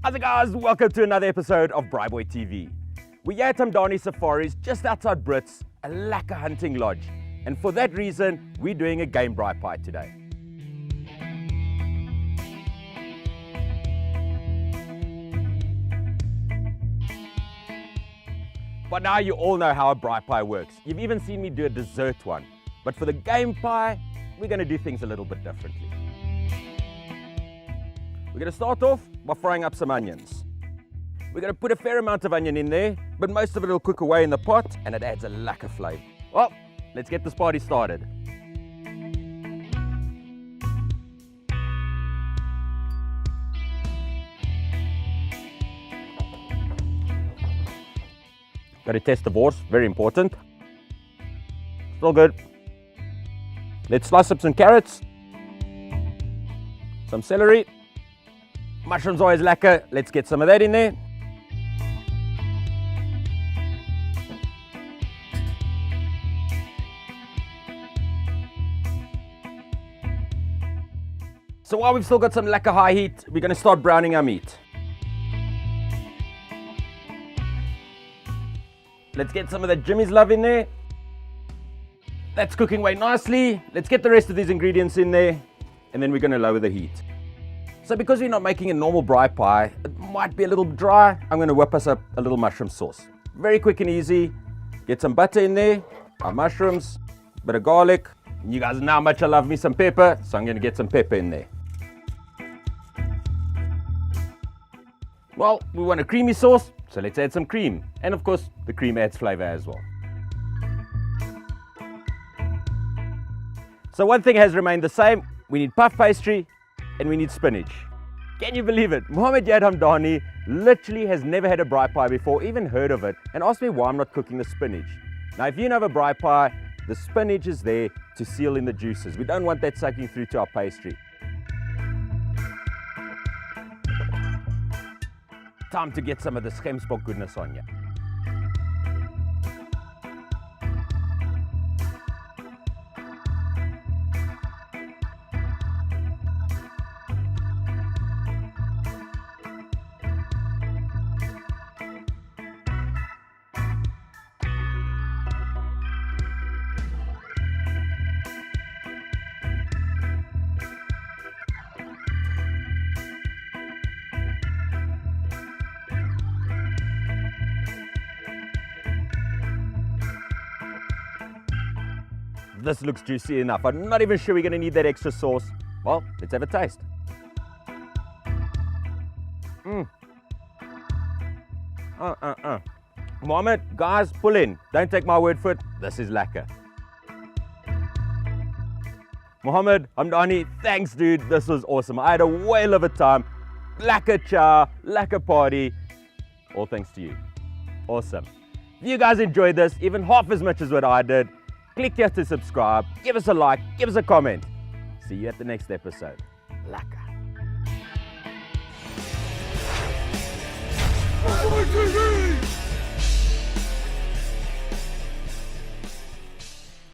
How's it guys? Welcome to another episode of BraaiBoy TV. We're here at Humdani Safaris just outside Brits, a lekker hunting lodge. And for that reason, we're doing a Game Braai Pie today. But now you all know how a braai pie works. You've even seen me do a dessert one. But for the game pie, we're going to do things a little bit differently. We're going to start off by frying up some onions. We're going to put a fair amount of onion in there, but most of it will cook away in the pot and it adds a lekker flavour. Well, let's get this party started. Got to test the boars, very important. Still good. Let's slice up some carrots, some celery. Mushrooms always lekker. Let's get some of that in there. So while we've still got some lekker high heat, we're going to start browning our meat. Let's get some of that Jimmy's Love in there. That's cooking away nicely. Let's get the rest of these ingredients in there, and then we're going to lower the heat. So because we're not making a normal braai pie, it might be a little dry. I'm going to whip us up a little mushroom sauce. Very quick and easy. Get some butter in there, our mushrooms, a bit of garlic. You guys know how much I love me some pepper, so I'm going to get some pepper in there. Well, we want a creamy sauce, so let's add some cream. And of course, the cream adds flavor as well. So one thing has remained the same. We need puff pastry and we need spinach. Can you believe it? Mohammed Yad Humdani literally has never had a braai pie before, even heard of it, and asked me why I'm not cooking the spinach. Now, if you know a braai pie, the spinach is there to seal in the juices. We don't want that soaking through to our pastry. Time to get some of the schermspok goodness on you. This looks juicy enough. I'm not even sure we're going to need that extra sauce. Well, let's have a taste. Mohammed, guys, pull in. Don't take my word for it. This is lekker. Mohammed, Humdani, thanks dude. This was awesome. I had a whale of a time. Lekker chow, lekker party. All thanks to you. Awesome. If you guys enjoyed this, even half as much as what I did, click here to subscribe, give us a like, give us a comment. See you at the next episode. Lekker.